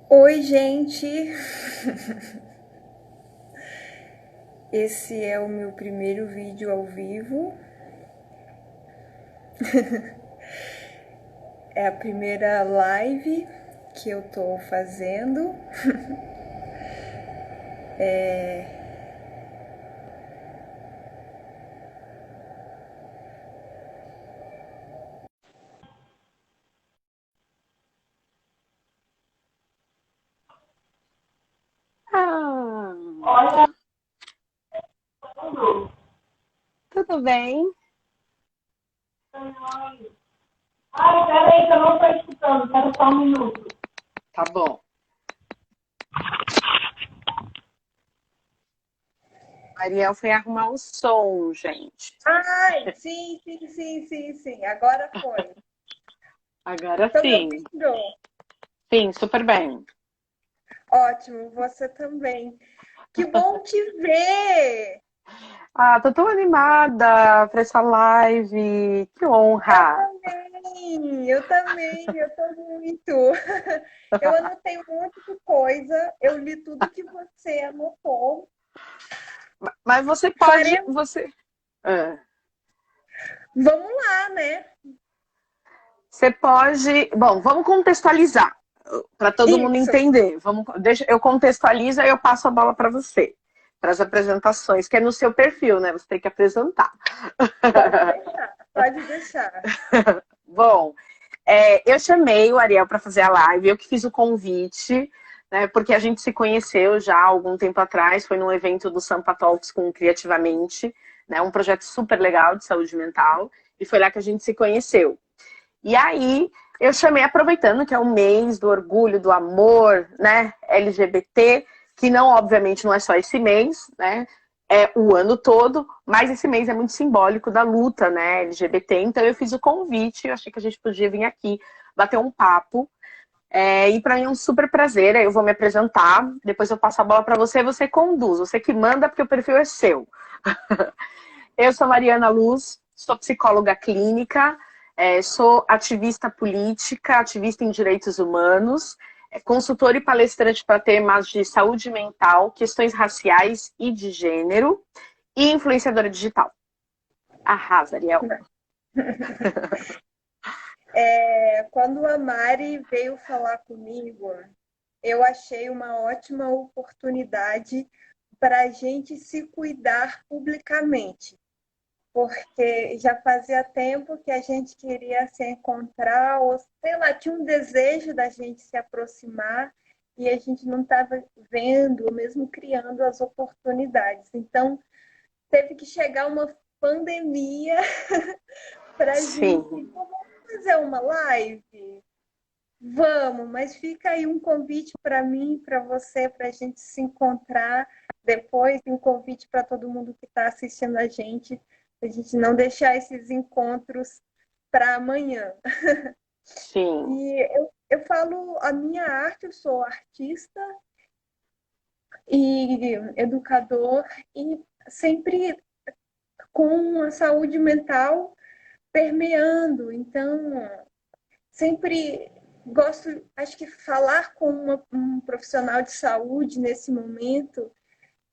Oi, gente! Esse é o meu primeiro vídeo ao vivo. É a primeira live que eu tô fazendo. Ah, Olha, tudo bem? ai, peraí que eu não tô escutando, quero só um minuto. Tá bom. Ariel foi arrumar o som, gente. Ai, sim, agora foi. Agora Tô me sim. ouvindo? Sim, super bem. Ótimo, você também. Que bom te ver! Ah, tô tão animada pra essa live. Que honra. Eu tô muito. Eu anotei um monte de coisa, eu li tudo que você anotou. Mas você pode, Faremos, você, ah, vamos lá, né? você pode. Bom, vamos contextualizar para todo mundo Isso, entender. Deixa eu contextualizo e eu passo a bola para você, para as apresentações, que é no seu perfil, né? Você tem que apresentar. pode deixar, pode deixar. Bom, eu chamei o Ariel para fazer a live, eu que fiz o convite, né, porque a gente se conheceu já há algum tempo atrás, foi num evento do Sampa Talks com Criativamente, né, um projeto super legal de saúde mental, e foi lá que a gente se conheceu. E aí eu chamei, aproveitando que é o mês do orgulho, do amor, né, LGBT, que não, obviamente, não é só esse mês, né, é o ano todo, mas esse mês é muito simbólico da luta, né, LGBT, então eu fiz o convite, eu achei que a gente podia vir aqui bater um papo, e para mim é um super prazer, aí eu vou me apresentar, depois eu passo a bola para você, você conduz, você que manda, porque o perfil é seu. Eu sou Mariana Luz, sou psicóloga clínica, sou ativista política, ativista em direitos humanos, consultora e palestrante para temas de saúde mental, questões raciais e de gênero, e influenciadora digital. Arrasa, Ariel. Quando a Mari veio falar comigo, eu achei uma ótima oportunidade para a gente se cuidar publicamente, porque já fazia tempo que a gente queria se encontrar, ou sei lá, tinha um desejo da gente se aproximar e a gente não estava vendo, ou mesmo criando as oportunidades. Então, teve que chegar uma pandemia para a gente Sim, fazer uma live. Vamos, mas fica aí um convite para mim, para você, para a gente se encontrar depois, e um convite para todo mundo que está assistindo a gente não deixar esses encontros para amanhã. sim. Eu falo a minha arte, eu sou artista e educador, e sempre com a saúde mental permeando. Então, sempre gosto, acho que falar com um profissional de saúde nesse momento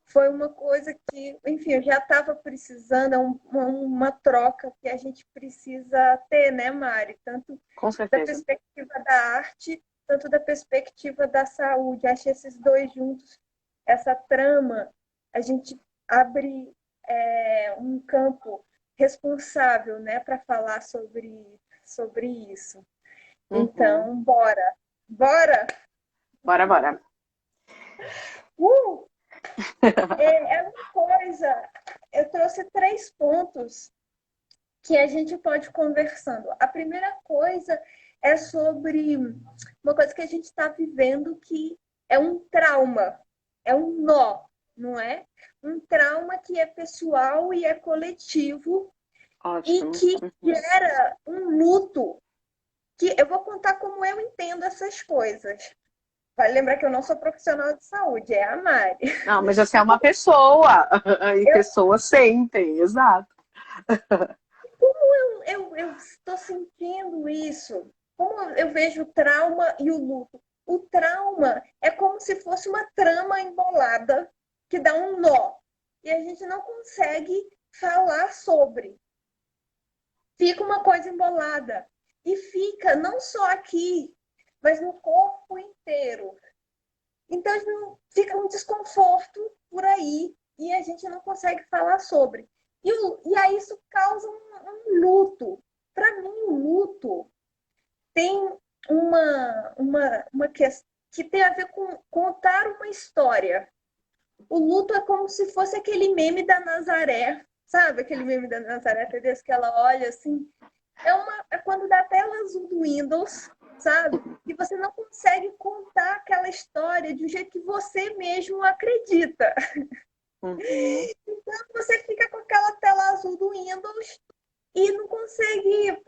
foi uma coisa que, enfim, eu já estava precisando, uma troca que a gente precisa ter, né, Mari? Tanto Com da certeza. perspectiva da arte, tanto da perspectiva da saúde. Acho que esses dois juntos, essa trama, a gente abre um campo responsável, né, para falar sobre isso. Uhum. Então, bora! Bora! Bora, bora. Uh! É uma coisa. Eu trouxe três pontos que a gente pode ir conversando. A primeira coisa é sobre uma coisa que a gente está vivendo que é um trauma, é um nó, não é? Um trauma que é pessoal e é coletivo e Ótimo. que Uhum. gera um luto. Que eu vou contar como eu entendo essas coisas. Vale lembrar que eu não sou profissional de saúde, é a Mari. Não, mas você é uma pessoa, e Eu pessoas sentem, exato. eu estou sentindo isso. Como eu vejo o trauma e o luto? o trauma é como se fosse uma trama embolada que dá um nó. E a gente não consegue falar sobre. Fica uma coisa embolada. E fica não só aqui, mas no corpo inteiro. Então, fica um desconforto por aí e a gente não consegue falar sobre. E aí isso causa um luto. Para mim, o luto tem uma questão que tem a ver com contar uma história. O luto é como se fosse aquele meme da Nazaré, sabe? Aquele meme da Nazaré Tedesco que ela olha assim. É quando dá a tela azul do Windows, sabe? E você não consegue contar aquela história de um jeito que você mesmo acredita. Uhum. Então você fica com aquela tela azul do Windows e não consegue,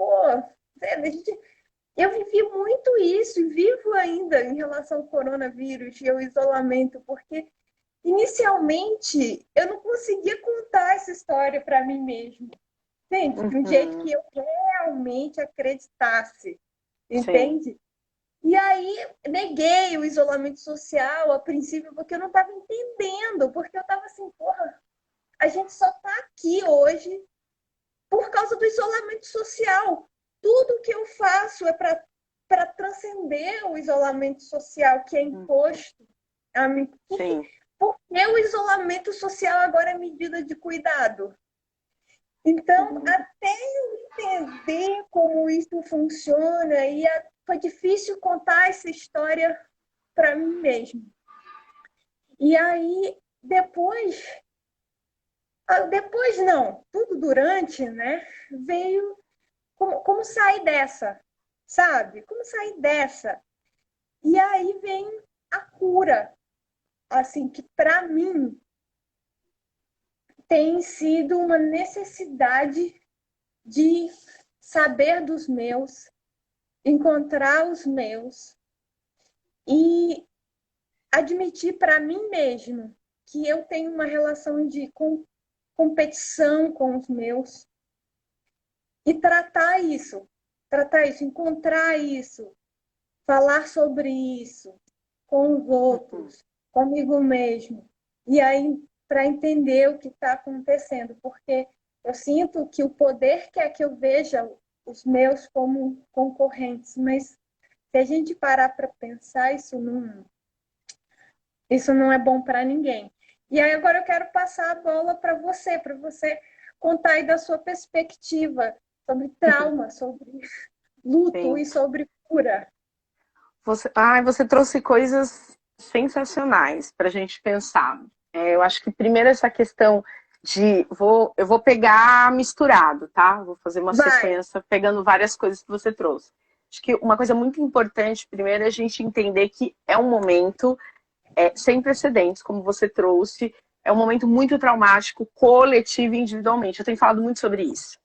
eu vivi muito isso e vivo ainda em relação ao coronavírus e ao isolamento, porque inicialmente eu não conseguia contar essa história para mim mesma. Entende? De um jeito que eu realmente acreditasse. Entende? Sim. E aí, neguei o isolamento social a princípio, porque eu não estava entendendo. Porque eu estava assim, a gente só está aqui hoje por causa do isolamento social. Tudo que eu faço é para transcender o isolamento social que é imposto a mim. Sim. Porque o isolamento social agora é medida de cuidado. Então, até eu entender como isso funciona, foi difícil contar essa história para mim mesma. E aí, depois não, tudo durante, né, veio como sair dessa, sabe? Como sair dessa? E aí vem a cura, assim, que para mim tem sido uma necessidade de saber dos meus, encontrar os meus e admitir para mim mesmo que eu tenho uma relação de competição com os meus e tratar isso, encontrar isso, falar sobre isso com os outros, comigo mesmo. E aí, para entender o que está acontecendo, porque eu sinto que o poder quer que eu veja os meus como concorrentes, mas se a gente parar para pensar, isso não é bom para ninguém. E aí agora eu quero passar a bola para você contar aí da sua perspectiva sobre trauma, sobre luto Sim. e sobre cura. Você trouxe coisas sensacionais para a gente pensar. Eu acho que primeiro essa questão de... eu vou pegar misturado, tá? Vou fazer uma sequência pegando várias coisas que você trouxe. Acho que uma coisa muito importante, primeiro, é a gente entender que é um momento sem precedentes, como você trouxe. É um momento muito traumático, coletivo e individualmente. Eu tenho falado muito sobre isso.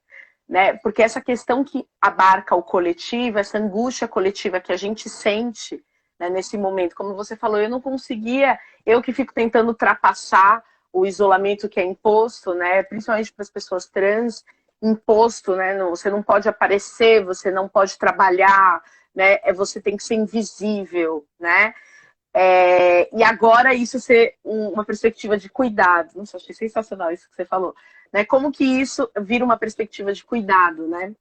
Né? Porque essa questão que abarca o coletivo, essa angústia coletiva que a gente sente, né, nesse momento, como você falou, eu não conseguia, eu que fico tentando ultrapassar o isolamento que é imposto, né, principalmente para as pessoas trans, imposto, né, você não pode aparecer, você não pode trabalhar, né, você tem que ser invisível, né, e agora isso ser uma perspectiva de cuidado. Nossa, achei sensacional isso que você falou. Né? Como que isso vira uma perspectiva de cuidado, né?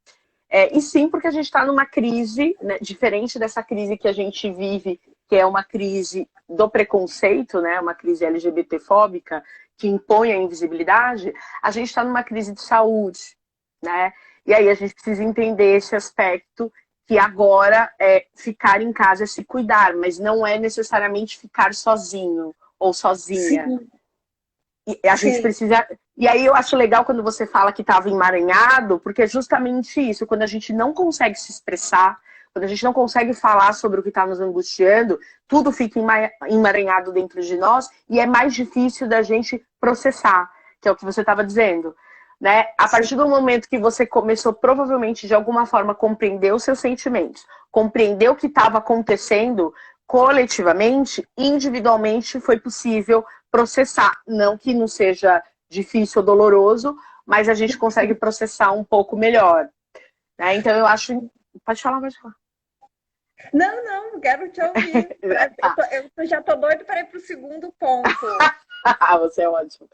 E sim, porque a gente está numa crise, né, diferente dessa crise que a gente vive, que é uma crise do preconceito, né, uma crise LGBTfóbica, que impõe a invisibilidade, a gente está numa crise de saúde, né? E aí a gente precisa entender esse aspecto que agora ficar em casa é se cuidar, mas não é necessariamente ficar sozinho ou sozinha. Sim. E a gente precisa... E aí eu acho legal quando você fala que estava emaranhado, porque é justamente isso, quando a gente não consegue se expressar, quando a gente não consegue falar sobre o que está nos angustiando, tudo fica emaranhado dentro de nós e é mais difícil da gente processar, que é o que você estava dizendo. Né? A partir do momento que você começou, provavelmente, de alguma forma, a compreender os seus sentimentos, compreender o que estava acontecendo coletivamente, individualmente foi possível processar. Não que não seja difícil ou doloroso, mas a gente consegue processar um pouco melhor. Né? Então, eu acho... Pode falar, pode falar. Não, não, quero te ouvir. Tá. Já tô doido para ir para o segundo ponto. Você é ótimo.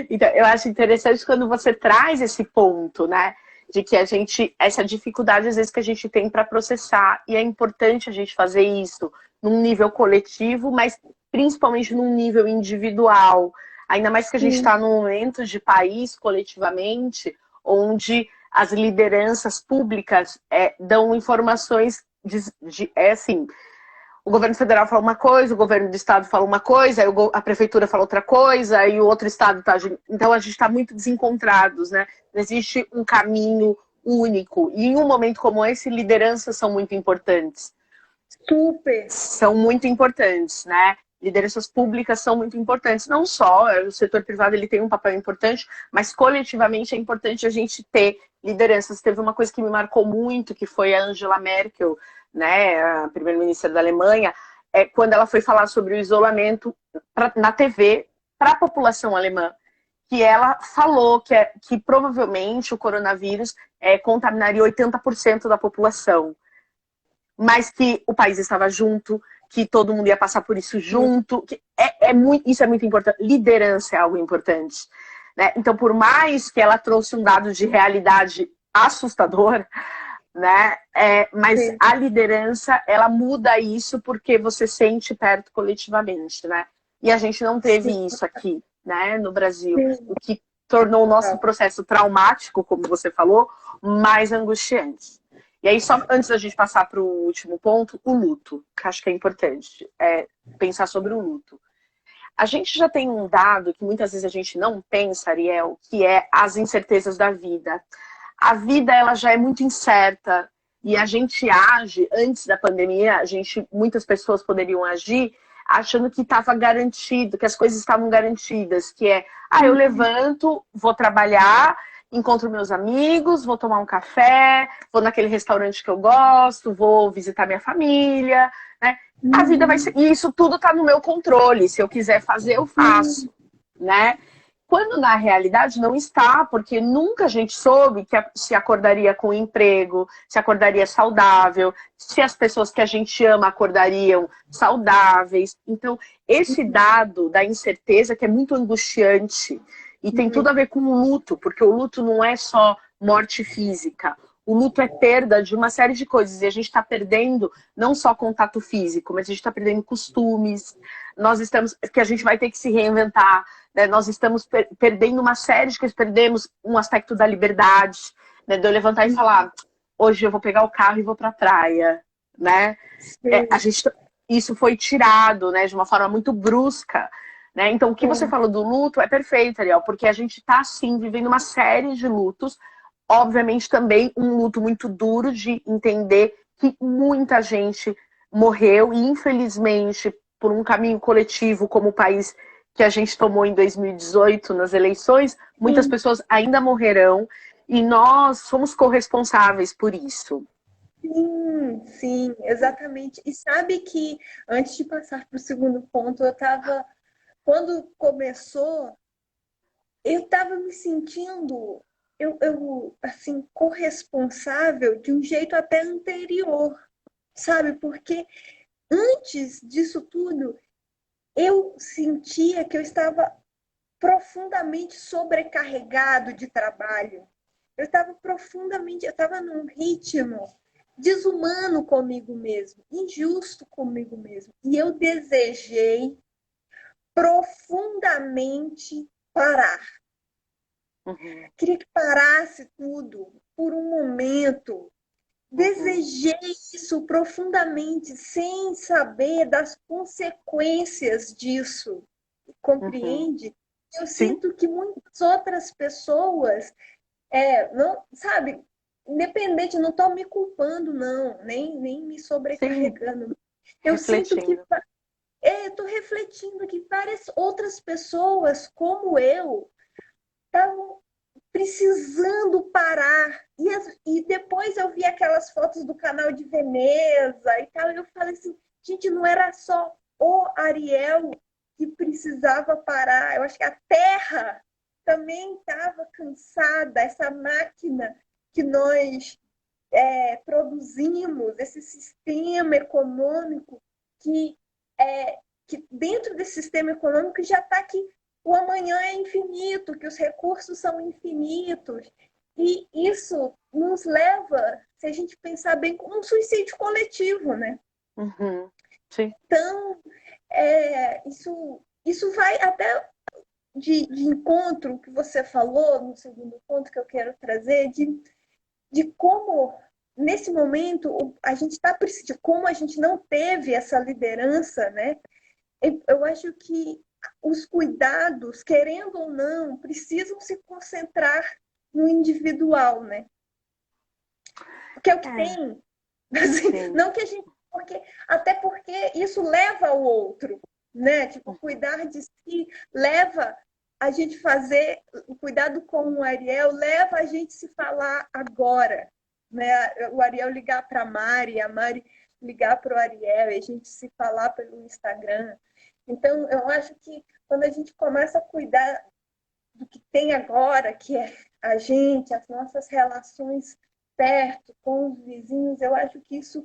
Então, eu acho interessante quando você traz esse ponto, né? De que a gente, essa dificuldade às vezes que a gente tem para processar, e é importante a gente fazer isso num nível coletivo, mas principalmente num nível individual. Ainda mais que a gente Sim, está num momento de país coletivamente, onde as lideranças públicas dão informações assim, o governo federal fala uma coisa, o governo do estado fala uma coisa, aí a prefeitura fala outra coisa, aí o outro estado está. Então a gente está muito desencontrados, né? Não existe um caminho único. E em um momento como esse, lideranças são muito importantes. super. São muito importantes, né? Lideranças públicas são muito importantes. Não só o setor privado ele tem um papel importante, mas coletivamente é importante a gente ter lideranças. Teve uma coisa que me marcou muito, que foi a Angela Merkel, né, a primeira-ministra da Alemanha, quando ela foi falar sobre o isolamento na TV para a população alemã, que ela falou que provavelmente o coronavírus contaminaria 80% da população, mas que o país estava junto, que todo mundo ia passar por isso junto. Que isso é muito importante. Liderança é algo importante. Né? Então, por mais que ela trouxe um dado de realidade assustador, né? Mas Sim, a liderança, ela muda isso porque você sente perto coletivamente, né? E a gente não teve sim, isso aqui, né, no Brasil, o sim. que tornou o nosso Tá. processo traumático, como você falou, mais angustiante. E aí, só antes da gente passar para o último ponto, o luto, que acho que é importante, pensar sobre o luto. A gente já tem um dado que muitas vezes a gente não pensa, Ariel, que é as incertezas da vida. A vida ela já é muito incerta e a gente age antes da pandemia, muitas pessoas poderiam agir achando que estava garantido, que as coisas estavam garantidas, que eu levanto, vou trabalhar, encontro meus amigos, vou tomar um café, vou naquele restaurante que eu gosto, vou visitar minha família, né? A vida vai ser. Uhum. E isso tudo está no meu controle. Se eu quiser fazer, eu faço, Sim, né? Quando na realidade não está, porque nunca a gente soube que se acordaria com emprego, se acordaria saudável, se as pessoas que a gente ama acordariam saudáveis. Então, esse dado da incerteza que é muito angustiante e tem tudo a muito. ver com o luto, porque o luto não é só morte física. O luto é perda de uma série de coisas e a gente está perdendo não só contato físico, mas a gente está perdendo costumes. Nós estamos, que a gente vai ter que se reinventar, né? Nós estamos perdendo uma série de coisas, perdemos um aspecto da liberdade, né? De eu levantar e falar, hoje eu vou pegar o carro e vou para a praia, né? A Sim, gente, isso foi tirado, né? De uma forma muito brusca. Né? Então, o que você sim. falou do luto é perfeito, Ariel, porque a gente está, sim, vivendo uma série de lutos. Obviamente, também um luto muito duro de entender que muita gente morreu e, infelizmente, por um caminho coletivo como o país que a gente tomou em 2018 nas eleições, muitas Sim, pessoas ainda morrerão e nós somos corresponsáveis por isso. sim, sim, exatamente. E sabe que antes de passar para o segundo ponto, quando começou, eu estava me sentindo, assim, corresponsável de um jeito até anterior, sabe? Porque antes disso tudo, eu sentia que eu estava profundamente sobrecarregado de trabalho. Eu estava num ritmo desumano comigo mesmo, injusto comigo mesmo. E eu desejei profundamente parar. Uhum, Queria que parasse tudo por um momento. uhum, Desejei isso profundamente, sem saber das consequências disso. uhum. Compreende? Eu Sim, sinto que muitas outras pessoas, não, sabe, independente, não estou me culpando, não, nem me sim, sobrecarregando. Eu sinto que refletindo. estou refletindo que várias outras pessoas, como eu, estavam precisando parar. E depois eu vi aquelas fotos do canal de Veneza e tal, e eu falei assim, gente, não era só o Ariel que precisava parar, eu acho que a Terra também estava cansada, essa máquina que nós produzimos, esse sistema econômico que dentro desse sistema econômico já está que o amanhã é infinito, que os recursos são infinitos. E isso nos leva, se a gente pensar bem, como um suicídio coletivo, né? Uhum. Sim. Então, isso vai até de encontro que você falou no segundo ponto que eu quero trazer, de como, nesse momento, a gente está precisando, como a gente não teve essa liderança, né? Eu acho que os cuidados, querendo ou não, precisam se concentrar no individual, né? Que é o que tem. Assim, não que a gente. Até porque isso leva ao outro, né? Tipo, cuidar de si leva a gente fazer. O cuidado com o Ariel leva a gente se falar agora, né? O Ariel ligar para a Mari ligar para o Ariel, e a gente se falar pelo Instagram. Então, eu acho que quando a gente começa a cuidar do que tem agora, que é a gente, as nossas relações perto, com os vizinhos, eu acho que isso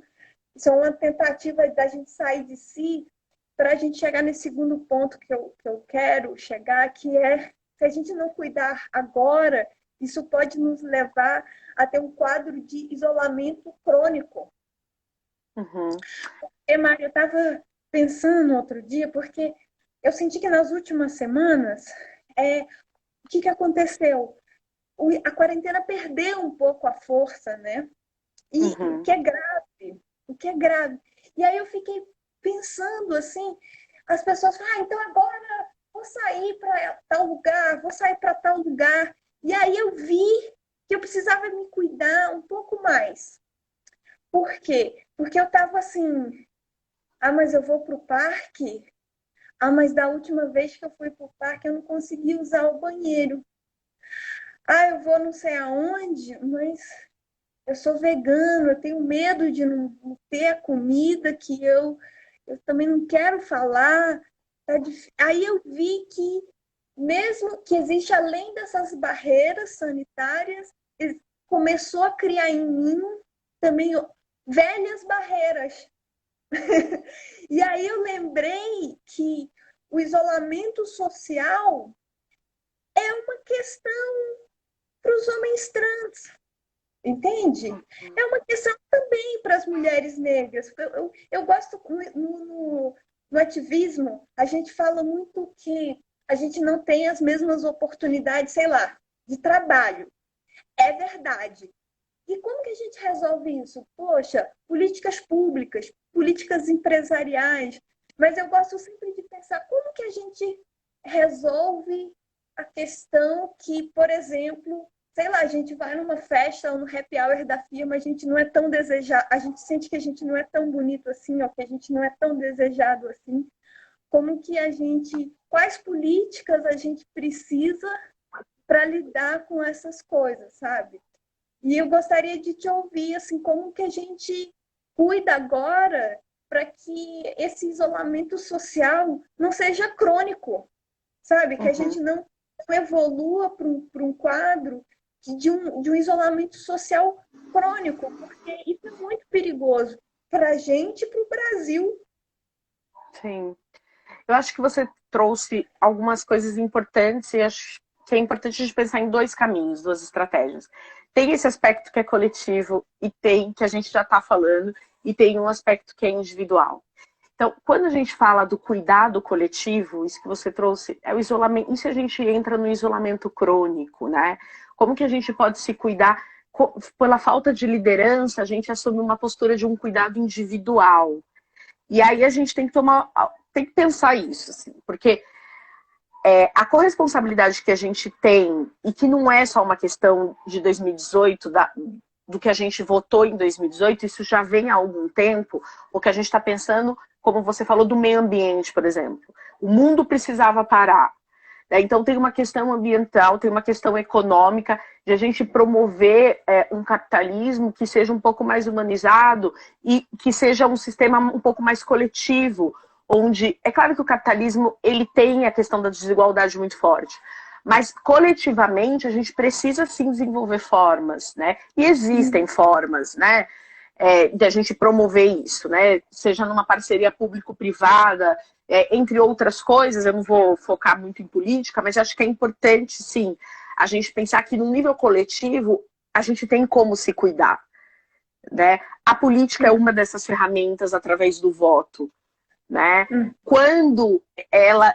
é uma tentativa da gente sair de si para a gente chegar nesse segundo ponto que eu quero chegar, que é, se a gente não cuidar agora, isso pode nos levar a ter um quadro de isolamento crônico. Uhum. Maria, eu estava pensando outro dia, porque eu senti que nas últimas semanas, o que aconteceu? A quarentena perdeu um pouco a força, né? E o que é grave, o que é grave. E aí eu fiquei pensando assim, as pessoas falam, então agora vou sair para tal lugar, vou sair para tal lugar. E aí eu vi que eu precisava me cuidar um pouco mais. Por quê? Porque eu estava assim, mas eu vou para o parque? Mas da última vez que eu fui para o parque eu não consegui usar o banheiro. Eu vou não sei aonde, mas eu sou vegano, eu tenho medo de não ter a comida que eu também não quero falar. Aí eu vi que, mesmo que existe além dessas barreiras sanitárias, começou a criar em mim também velhas barreiras. E aí eu lembrei que o isolamento social é uma questão para os homens trans. Entende? É uma questão também para as mulheres negras. Eu gosto, no ativismo, a gente fala muito que a gente não tem as mesmas oportunidades, sei lá, de trabalho. É verdade. E como que a gente resolve isso? Poxa, políticas públicas, políticas empresariais. Mas eu gosto sempre de pensar como que a gente resolve a questão que, por exemplo, sei lá, a gente vai numa festa ou no happy hour da firma, a gente não é tão desejado, a gente sente que a gente não é tão bonito assim, ou que a gente não é tão desejado assim. Como que quais políticas a gente precisa para lidar com essas coisas, sabe? E eu gostaria de te ouvir, assim, como que a gente cuida agora para que esse isolamento social não seja crônico, sabe? Que a gente não evolua para um quadro de um isolamento social crônico, porque isso é muito perigoso para a gente e para o Brasil. Sim. Eu acho que você trouxe algumas coisas importantes e acho que é importante a gente pensar em dois caminhos, duas estratégias. Tem esse aspecto que é coletivo e tem, que a gente já está falando, e tem um aspecto que é individual. Então, quando a gente fala do cuidado coletivo, isso que você trouxe, é o isolamento. E se a gente entra no isolamento crônico, né? Como que a gente pode se cuidar? Pela falta de liderança, a gente assume uma postura de um cuidado individual. E aí a gente tem que pensar isso, assim, porque a corresponsabilidade que a gente tem, e que não é só uma questão de 2018, do que a gente votou em 2018, isso já vem há algum tempo, o que a gente está pensando, como você falou, do meio ambiente, por exemplo. O mundo precisava parar. Então tem uma questão ambiental, tem uma questão econômica, de a gente promover um capitalismo que seja um pouco mais humanizado e que seja um sistema um pouco mais coletivo, onde é claro que o capitalismo ele tem a questão da desigualdade muito forte, Mas coletivamente a gente precisa sim desenvolver formas, né? E existem formas, né? De a gente promover isso, né? Seja numa parceria público-privada, entre outras coisas, eu não vou focar muito em política, mas acho que é importante, sim, a gente pensar que no nível coletivo a gente tem como se cuidar, né? A política é uma dessas ferramentas através do voto, né? Quando ela,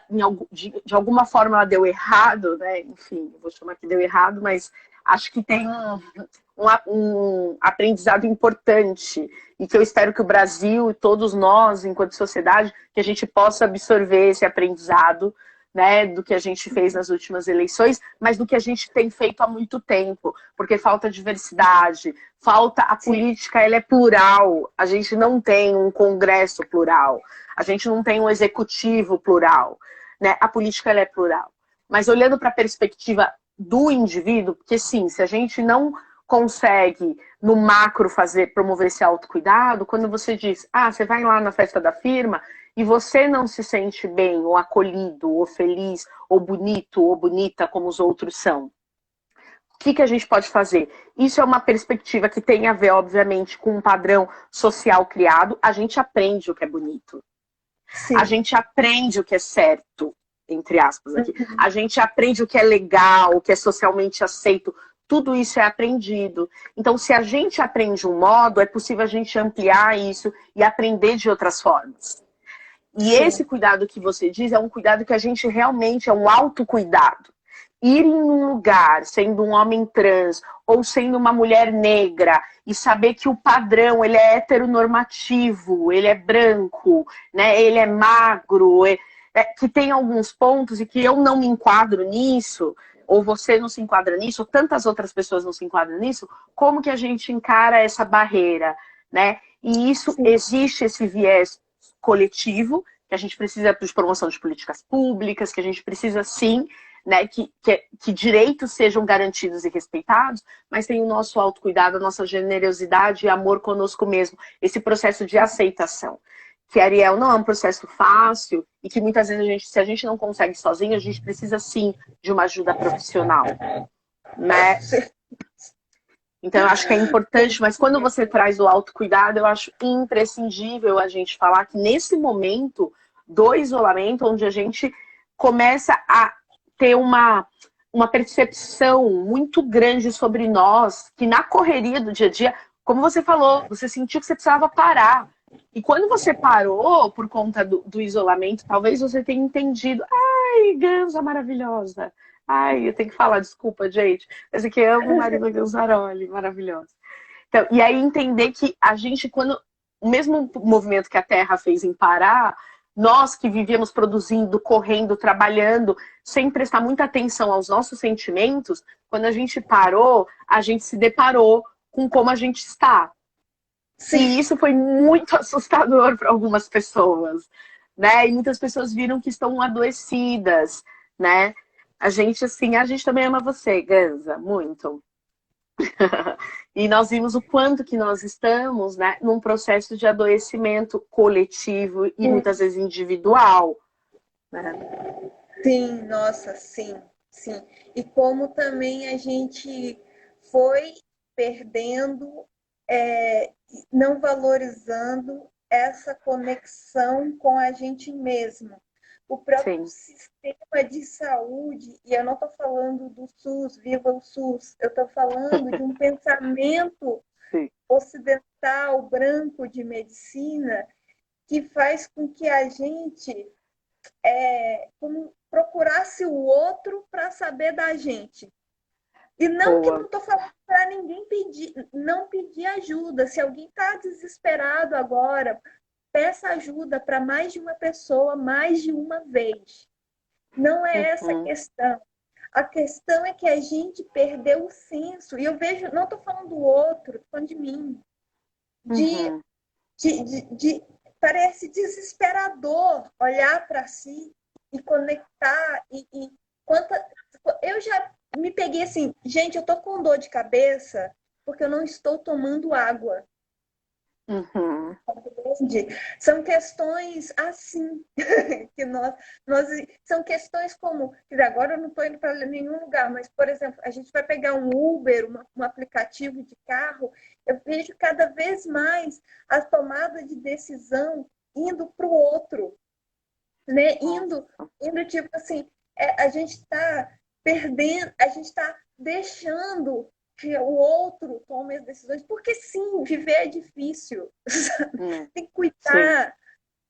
de alguma forma, ela deu errado, né? Enfim, eu vou chamar que deu errado, mas acho que tem um aprendizado importante e que eu espero que o Brasil e todos nós, enquanto sociedade, que a gente possa absorver esse aprendizado, né, do que a gente fez nas últimas eleições, mas do que a gente tem feito há muito tempo, porque falta diversidade, falta a política, ela é plural, a gente não tem um congresso plural, a gente não tem um executivo plural, né? A política ela é plural. Mas olhando para a perspectiva do indivíduo, porque sim, se a gente não consegue no macro promover esse autocuidado, quando você diz, você vai lá na festa da firma e você não se sente bem, ou acolhido, ou feliz, ou bonito, ou bonita como os outros são. O que a gente pode fazer? Isso é uma perspectiva que tem a ver, obviamente, com um padrão social criado. A gente aprende o que é bonito. Sim. A gente aprende o que é certo, entre aspas aqui. A gente aprende o que é legal, o que é socialmente aceito. Tudo isso é aprendido. Então, se a gente aprende um modo, é possível a gente ampliar isso e aprender de outras formas. E esse cuidado que você diz é um cuidado que a gente realmente é um autocuidado. Ir em um lugar, sendo um homem trans ou sendo uma mulher negra, e saber que o padrão ele é heteronormativo, ele é branco, né? Ele é magro, que tem alguns pontos e que eu não me enquadro nisso, ou você não se enquadra nisso, ou tantas outras pessoas não se enquadram nisso, como que a gente encara essa barreira, né? E isso existe esse viés coletivo, que a gente precisa de promoção de políticas públicas, que a gente precisa sim, né, que direitos sejam garantidos e respeitados, mas tem o nosso autocuidado, a nossa generosidade e amor conosco mesmo, esse processo de aceitação. Que, Ariel, não é um processo fácil e que muitas vezes se a gente não consegue sozinho, a gente precisa sim de uma ajuda profissional, né? Então, eu acho que é importante, mas quando você traz o autocuidado, eu acho imprescindível a gente falar que nesse momento do isolamento, onde a gente começa a ter uma percepção muito grande sobre nós, que na correria do dia a dia, como você falou, você sentiu que você precisava parar. E quando você parou por conta do isolamento, talvez você tenha entendido, ai, Ganza maravilhosa. Ai, eu tenho que falar, desculpa, gente. Mas é que eu amo Marina Ganzaroli, maravilhosa. Então, e aí entender que a gente, quando o mesmo movimento que a Terra fez em parar, nós que vivíamos produzindo, correndo, trabalhando, sem prestar muita atenção aos nossos sentimentos, quando a gente parou, a gente se deparou com como a gente está. Sim. E isso foi muito assustador para algumas pessoas, né? E muitas pessoas viram que estão adoecidas, né? A gente também ama você, Ganza, muito. E nós vimos o quanto que nós estamos, né, num processo de adoecimento coletivo e muitas vezes individual. Né? Sim, nossa, sim, sim. E como também a gente foi perdendo, não valorizando essa conexão com a gente mesmo. O próprio sistema de saúde, e eu não estou falando do SUS, viva o SUS, eu estou falando de um pensamento ocidental, branco de medicina, que faz com que a gente procurasse o outro para saber da gente. E não que não estou falando para ninguém não pedir ajuda. Se alguém está desesperado agora, peça ajuda para mais de uma pessoa, mais de uma vez. Não é essa a questão. A questão é que a gente perdeu o senso. E eu vejo, não estou falando do outro, estou falando de mim. Parece desesperador olhar para si e conectar. Eu já me peguei assim, gente, eu tô com dor de cabeça porque eu não estou tomando água. Uhum. Entende? São questões assim, que nós são questões como, quer dizer, agora eu não estou indo para nenhum lugar, mas, por exemplo, a gente vai pegar um Uber, um aplicativo de carro, eu vejo cada vez mais a tomada de decisão indo para o outro, né? Nossa. Indo tipo assim, a gente está perdendo, a gente está deixando que o outro tome as decisões, porque sim, viver é difícil, tem que Sim. cuidar.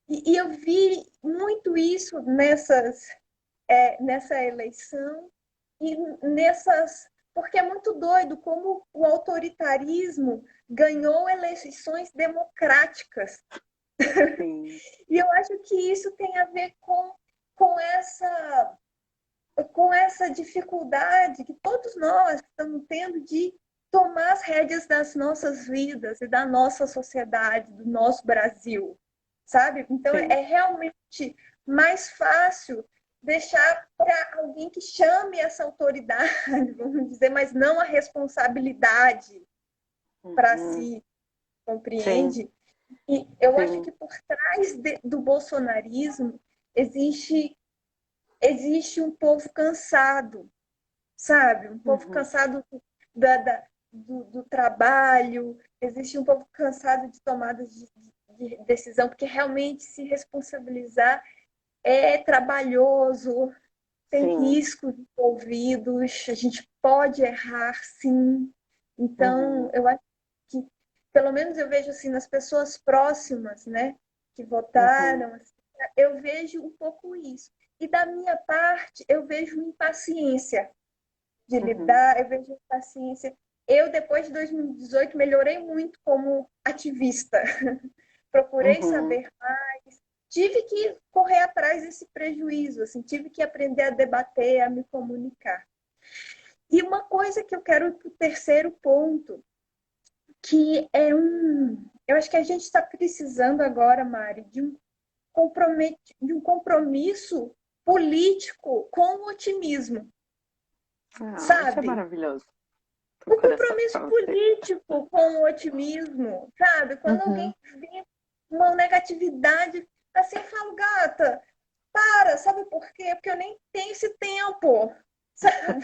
E eu vi muito isso nessa eleição e nessas. Porque é muito doido como o autoritarismo ganhou eleições democráticas. Sim. E eu acho que isso tem a ver com essa, com essa dificuldade que todos nós estamos tendo de tomar as rédeas das nossas vidas e da nossa sociedade, do nosso Brasil, sabe? Então Sim. é realmente mais fácil deixar para alguém que chame essa autoridade, vamos dizer, mas não a responsabilidade para Uhum. si, Sim. compreende? E eu acho Sim. que por trás do bolsonarismo existe, existe um povo cansado, sabe? Um povo Uhum. cansado do trabalho, existe um povo cansado de tomadas de decisão, porque realmente se responsabilizar é trabalhoso, tem Sim. riscos envolvidos, a gente pode errar, sim. Então, Uhum. eu acho que, pelo menos eu vejo assim, nas pessoas próximas, né, que Uhum. votaram, assim, eu vejo um pouco isso. E da minha parte, eu vejo impaciência de Uhum. lidar, eu vejo impaciência. Eu, depois de 2018, melhorei muito como ativista. Procurei Uhum. saber mais, tive que correr atrás desse prejuízo, assim, tive que aprender a debater, a me comunicar. E uma coisa que eu quero para o terceiro ponto, que é um. Eu acho que a gente está precisando agora, Mari, de um compromisso político com o otimismo, Ah, isso é sabe? maravilhoso. Do Um coração compromisso pra você. político com o otimismo, sabe? Quando Uhum. alguém vê uma negatividade, assim, eu falo, gata, para, sabe por quê? Porque eu nem tenho esse tempo, sabe?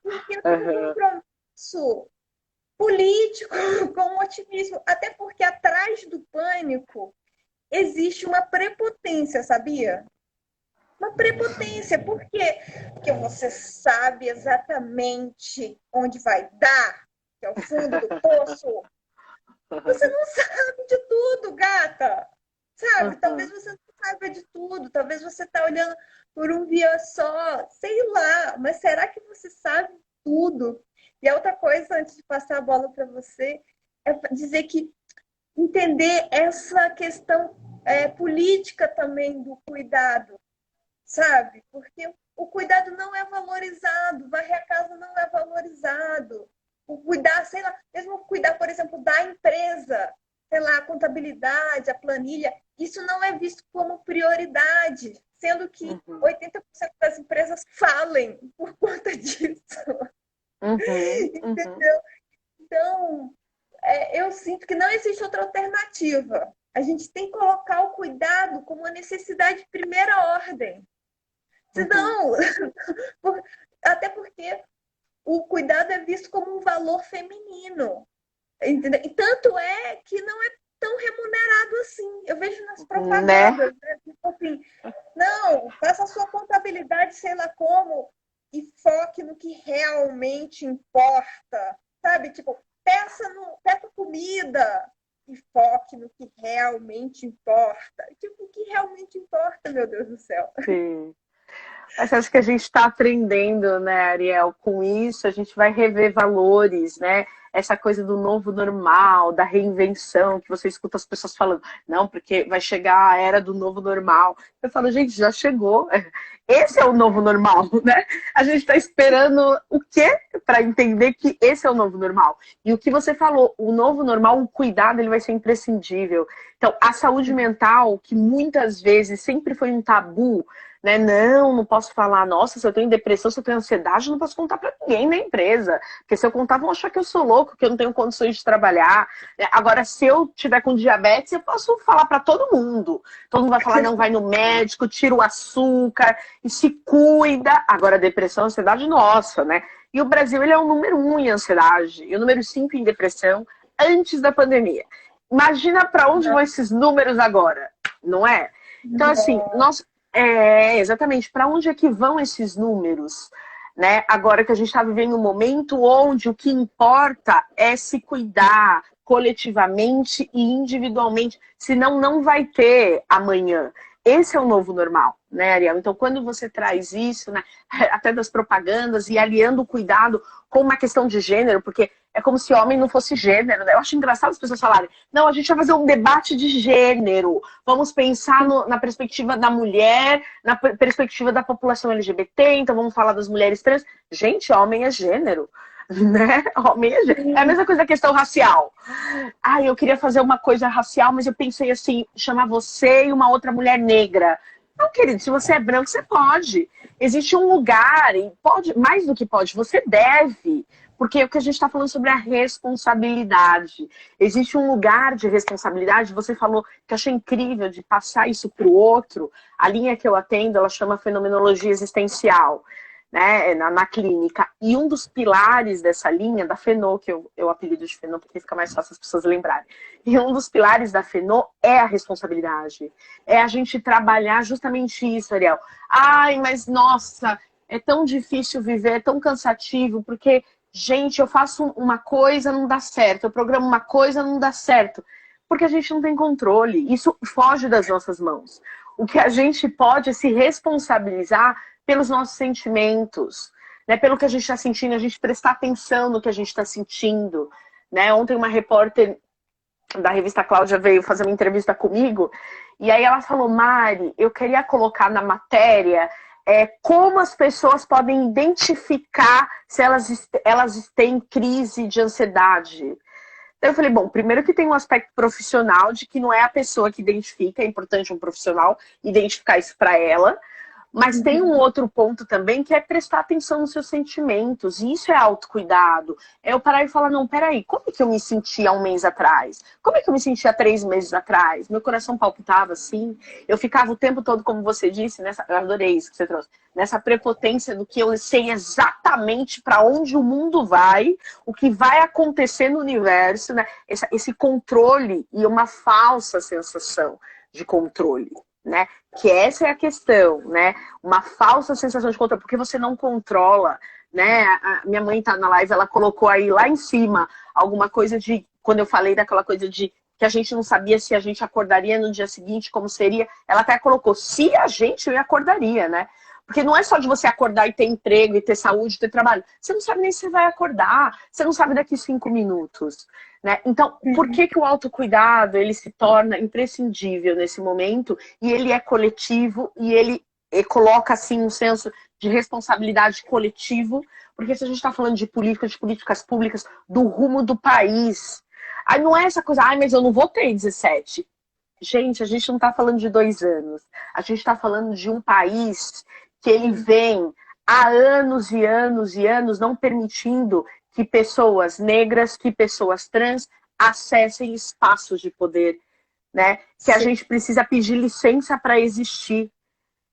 Porque eu tenho um Uhum. compromisso político com o otimismo, até porque atrás do pânico existe uma prepotência, sabia? Uma prepotência, por quê? Porque você sabe exatamente onde vai dar, que é o fundo do poço. Você não sabe de tudo, gata. Sabe? Talvez Uhum. você não saiba de tudo, talvez você está olhando por um viés só, sei lá, mas será que você sabe tudo? E a outra coisa, antes de passar a bola para você, é dizer que entender essa questão política também do cuidado, sabe? Porque o cuidado não é valorizado, varrer a casa não é valorizado. O cuidar, sei lá, mesmo cuidar, por exemplo, da empresa, sei lá, a contabilidade, a planilha, isso não é visto como prioridade, sendo que Uhum. 80% das empresas falem por conta disso. Uhum. Uhum. Entendeu? Então, eu sinto que não existe outra alternativa. A gente tem que colocar o cuidado como uma necessidade de primeira ordem. Uhum. Senão, até porque o cuidado é visto como um valor feminino. Entendeu? E tanto é que não é tão remunerado assim. Eu vejo nas Né? propagandas, né? Tipo assim, não, faça a sua contabilidade, sei lá como, e foque no que realmente importa. Sabe? Tipo, peça comida e foque no que realmente importa. Tipo, o que realmente importa, meu Deus do céu. Sim. Mas acho que a gente está aprendendo, né, Ariel? Com isso, a gente vai rever valores, né? Essa coisa do novo normal, da reinvenção, que você escuta as pessoas falando, não, porque vai chegar a era do novo normal. Eu falo, gente, já chegou. Esse é o novo normal, né? A gente está esperando o quê para entender que esse é o novo normal? E o que você falou, o novo normal, o cuidado, ele vai ser imprescindível. Então, a saúde mental, que muitas vezes sempre foi um tabu, né? Não, não posso falar, nossa, se eu tenho depressão, se eu tenho ansiedade, não posso contar para ninguém na empresa. Porque se eu contar, vão achar que eu sou louco, que eu não tenho condições de trabalhar. Agora, se eu tiver com diabetes, eu posso falar para todo mundo. Todo mundo vai falar, não, vai no médico, tira o açúcar e se cuida. Agora, depressão, ansiedade, nossa, né? E o Brasil, ele é o número 1 em ansiedade e o número 5 em depressão antes da pandemia. Imagina para onde vão esses números agora, não é? Então, assim, nós exatamente, para onde é que vão esses números? Né? Agora que a gente está vivendo um momento onde o que importa é se cuidar coletivamente e individualmente, senão não vai ter amanhã. Esse é o novo normal, né, Ariel? Então, quando você traz isso, né, até das propagandas e aliando o cuidado com uma questão de gênero, porque é como se homem não fosse gênero, né? Eu acho engraçado as pessoas falarem, não, a gente vai fazer um debate de gênero, vamos pensar na perspectiva da mulher, na perspectiva da população LGBT, então vamos falar das mulheres trans. Gente, homem é gênero, né? Homem é gênero. É a mesma coisa da questão racial. Ah, eu queria fazer uma coisa racial, mas eu pensei assim, chamar você e uma outra mulher negra. Não, querido, se você é branco, você pode. Existe um lugar, e pode, mais do que pode, você deve. Porque o que a gente está falando sobre a responsabilidade. Existe um lugar de responsabilidade, você falou que eu achei incrível de passar isso para o outro. A linha que eu atendo, ela chama fenomenologia existencial, né, na clínica. E um dos pilares dessa linha, da Fenô, que eu apelido de Fenô, porque fica mais fácil as pessoas lembrarem. E um dos pilares da Fenô é a responsabilidade. É a gente trabalhar justamente isso, Ariel. Ai, mas nossa, é tão difícil viver, é tão cansativo, porque, gente, eu faço uma coisa, não dá certo. Eu programo uma coisa, não dá certo. Porque a gente não tem controle. Isso foge das nossas mãos. O que a gente pode é se responsabilizar pelos nossos sentimentos, né? Pelo que a gente está sentindo, a gente prestar atenção no que a gente está sentindo. Né? Ontem uma repórter da revista Cláudia veio fazer uma entrevista comigo, e aí ela falou, Mari, eu queria colocar na matéria como as pessoas podem identificar se elas têm crise de ansiedade. Então eu falei, bom, primeiro que tem um aspecto profissional de que não é a pessoa que identifica, é importante um profissional identificar isso para ela. Mas tem um outro ponto também que é prestar atenção nos seus sentimentos. E isso é autocuidado. É eu parar e falar, não, peraí, como é que eu me sentia há um mês atrás? Como é que eu me sentia 3 meses atrás? Meu coração palpitava assim. Eu ficava o tempo todo, como você disse, eu adorei isso que você trouxe, nessa prepotência do que eu sei exatamente para onde o mundo vai, o que vai acontecer no universo, né? Esse controle e uma falsa sensação de controle. Né? Que essa é a questão, né? Uma falsa sensação de controle, porque você não controla, né? A minha mãe tá na live, ela colocou aí lá em cima alguma coisa de, quando eu falei daquela coisa de que a gente não sabia se a gente acordaria no dia seguinte, como seria, ela até colocou, se a gente, eu acordaria, né? Porque não é só de você acordar e ter emprego, e ter saúde, ter trabalho. Você não sabe nem se vai acordar. Você não sabe daqui 5 minutos. Né? Então, por que o autocuidado ele se torna imprescindível nesse momento? E ele é coletivo e ele coloca assim um senso de responsabilidade coletivo. Porque se a gente está falando de políticas públicas, do rumo do país. Aí não é essa coisa, mas eu não vou ter 17. Gente, a gente não está falando de 2 anos. A gente está falando de um país que ele vem há anos e anos e anos não permitindo que pessoas negras, que pessoas trans acessem espaços de poder, né? Que a gente precisa pedir licença para existir.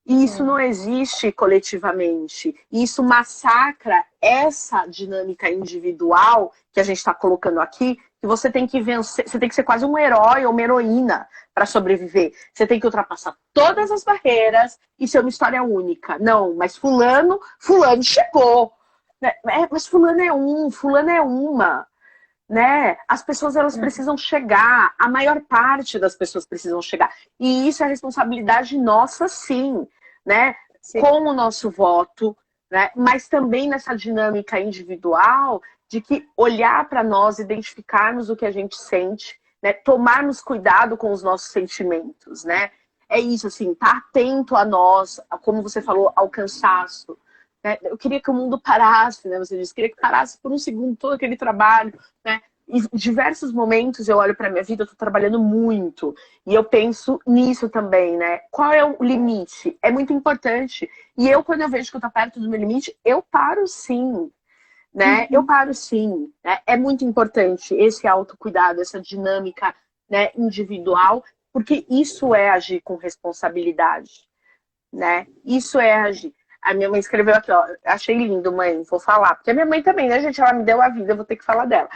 E isso não existe coletivamente. E isso massacra essa dinâmica individual que a gente está colocando aqui, que você tem que vencer, você tem que ser quase um herói ou uma heroína para sobreviver. Você tem que ultrapassar todas as barreiras e ser uma história única. Não, mas fulano chegou. Mas fulano é fulano é uma. Né? As pessoas elas precisam chegar, a maior parte das pessoas precisam chegar. E isso é responsabilidade nossa, sim, né? Sim. Com o nosso voto, né? Mas também nessa dinâmica individual de que olhar para nós, identificarmos o que a gente sente, né? Tomarmos cuidado com os nossos sentimentos, né? É isso, assim, estar atento a nós, como você falou, ao cansaço. Eu queria que o mundo parasse, né? Você disse, queria que parasse por um segundo todo aquele trabalho, né? em diversos momentos eu olho para minha vida, eu tô trabalhando muito, e eu penso nisso também, né? Qual é o limite? É muito importante. E eu, quando eu vejo que eu tô perto do meu limite, eu paro sim, né? Eu Uhum. paro sim, né? É muito importante esse autocuidado, essa dinâmica, né, individual, porque isso é agir com responsabilidade, né? Isso é agir. A minha mãe escreveu aqui, ó. Achei lindo, mãe. Vou falar. Porque a minha mãe também, né, gente? Ela me deu a vida, eu vou ter que falar dela.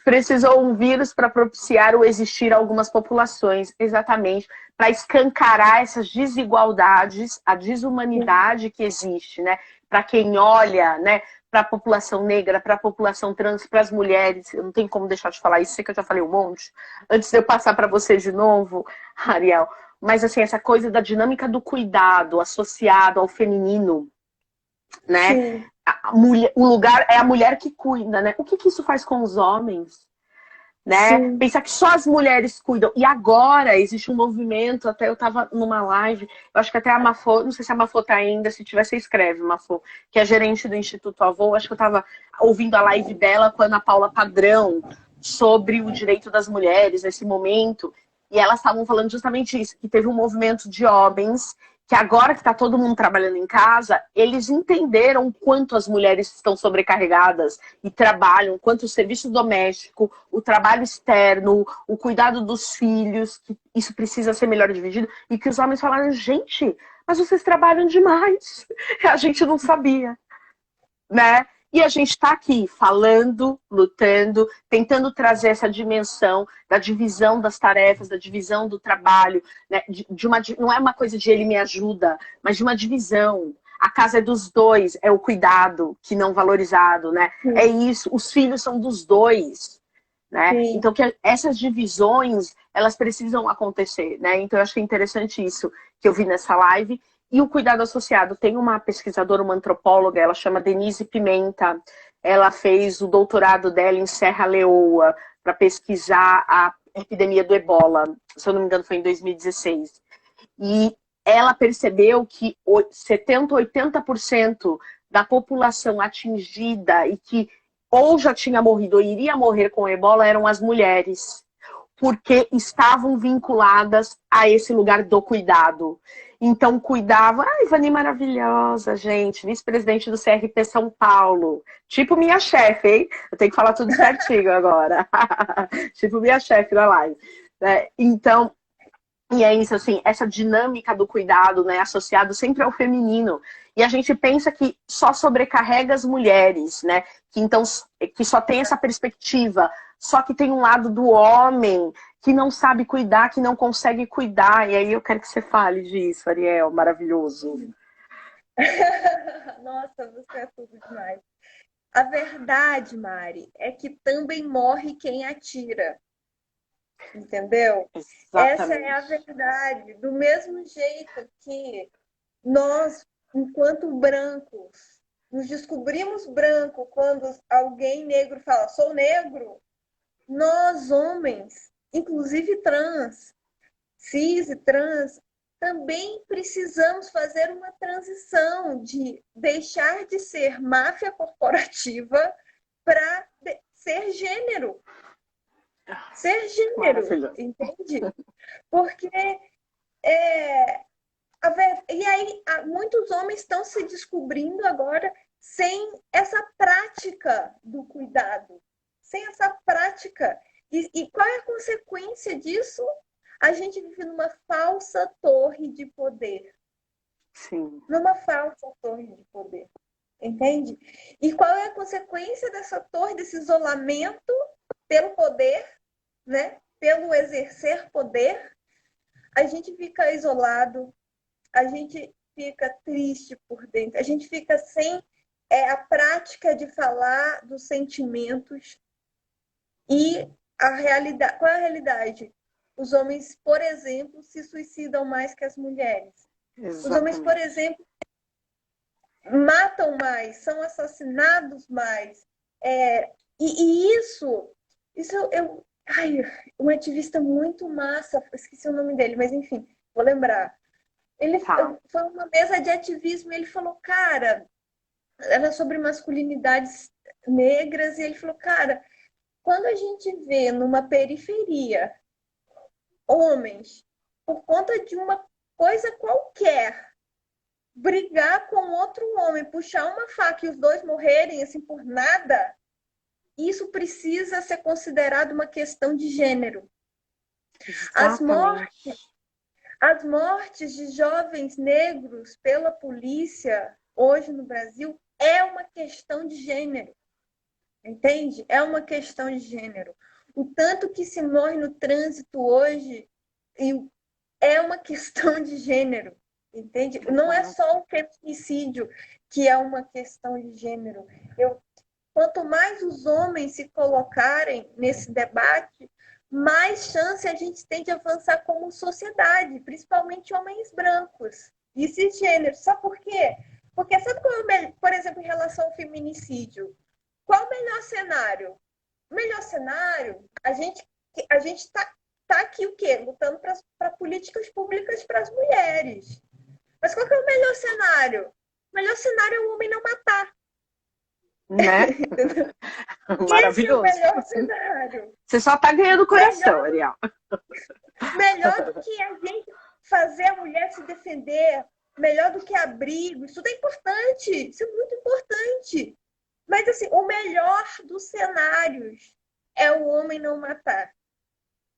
Precisou um vírus para propiciar o existir algumas populações, exatamente, para escancarar essas desigualdades, a desumanidade que existe, né? Para quem olha, né? Para a população negra, para a população trans, para as mulheres. Eu não tenho como deixar de falar isso, sei que eu já falei um monte. Antes de eu passar para você de novo, Ariel. Mas, assim, essa coisa da dinâmica do cuidado associado ao feminino, né? Sim, O lugar é a mulher que cuida, né? O que, que isso faz com os homens? Né? sim. Pensar que só as mulheres cuidam. E agora existe um movimento, até eu estava numa live, eu acho que até a Mafô, não sei se a Mafô tá ainda, se tiver, você escreve, Mafô, que é gerente do Instituto Avô, acho que eu estava ouvindo a live dela com a Ana Paula Padrão sobre o direito das mulheres nesse momento, e elas estavam falando justamente isso, que teve um movimento de homens que agora que está todo mundo trabalhando em casa, eles entenderam quanto as mulheres estão sobrecarregadas e trabalham, quanto o serviço doméstico, o trabalho externo, o cuidado dos filhos, que isso precisa ser melhor dividido, e que os homens falaram, gente, mas vocês trabalham demais. A gente não sabia, né? E a gente está aqui falando, lutando, tentando trazer essa dimensão da divisão das tarefas, da divisão do trabalho, né? Não é uma coisa de ele me ajuda, mas de uma divisão. A casa é dos dois, é o cuidado que não valorizado, né? É Sim, isso, os filhos são dos dois, né? sim. Então que essas divisões elas precisam acontecer, né? Então eu achei interessante isso que eu vi nessa live. E o cuidado associado, tem uma pesquisadora, uma antropóloga, ela chama Denise Pimenta, ela fez o doutorado dela em Serra Leoa para pesquisar a epidemia do Ebola, se eu não me engano foi em 2016. E ela percebeu que 70, 80% da população atingida e que ou já tinha morrido ou iria morrer com ebola eram as mulheres, porque estavam vinculadas a esse lugar do cuidado. Então, cuidava. Ai, Ivani maravilhosa, gente, vice-presidente do CRP São Paulo. Tipo minha chefe, hein? Eu tenho que falar tudo certinho agora. Tipo minha chefe da live. Então, e é isso, assim, essa dinâmica do cuidado, né, associado sempre ao feminino. E a gente pensa que só sobrecarrega as mulheres, né? Que então que só tem essa perspectiva. Só que tem um lado do homem que não sabe cuidar, que não consegue cuidar. E aí eu quero que você fale disso, Ariel, maravilhoso. Nossa, você é tudo demais. A verdade, Mari, é que também morre quem atira, entendeu? Essa é a Exatamente. verdade. Do mesmo jeito que nós, enquanto brancos, nos descobrimos branco quando alguém negro fala, sou negro, nós, homens, inclusive trans, cis e trans, também precisamos fazer uma transição de deixar de ser máfia corporativa para ser gênero. Ser gênero, Maravilhoso. entende? Porque e aí muitos homens estão se descobrindo agora sem essa prática do cuidado, sem essa prática. E qual é a consequência disso? A gente vive numa falsa torre de poder. Sim. Numa falsa torre de poder. Entende? E qual é a consequência dessa torre, desse isolamento pelo poder, né? Pelo exercer poder? A gente fica isolado, a gente fica triste por dentro, a gente fica sem a prática de falar dos sentimentos e a realidade. Qual é a realidade? Os homens, por exemplo, se suicidam mais que as mulheres. Os homens, por Exatamente. exemplo, matam mais, são assassinados mais. E isso ai, um ativista muito massa, esqueci o nome dele, mas enfim, vou lembrar. Ele Tá. foi uma mesa de ativismo e ele falou, cara, era sobre masculinidades negras, e ele falou, cara, quando a gente vê numa periferia homens, por conta de uma coisa qualquer, brigar com outro homem, puxar uma faca e os dois morrerem assim por nada, isso precisa ser considerado uma questão de gênero. As Exatamente. mortes, as mortes de jovens negros pela polícia hoje no Brasil é uma questão de gênero. Entende? É uma questão de gênero. O tanto que se morre no trânsito hoje é uma questão de gênero. Entende? Não é só o feminicídio que é uma questão de gênero. Quanto mais os homens se colocarem nesse debate, mais chance a gente tem de avançar como sociedade, principalmente homens brancos e cisgêneros. Sabe por quê? Porque sabe por exemplo, em relação ao feminicídio, qual o melhor cenário? O melhor cenário, a gente tá aqui o quê? Lutando para políticas públicas para as mulheres. Mas qual que é o melhor cenário? O melhor cenário é o homem não matar. Né? Maravilhoso. Esse é o melhor cenário. Você só tá ganhando o coração, Ariel. Melhor do que a gente fazer a mulher se defender, melhor do que abrigo. Isso é importante, isso é muito importante. Mas, assim, o melhor dos cenários é o homem não matar.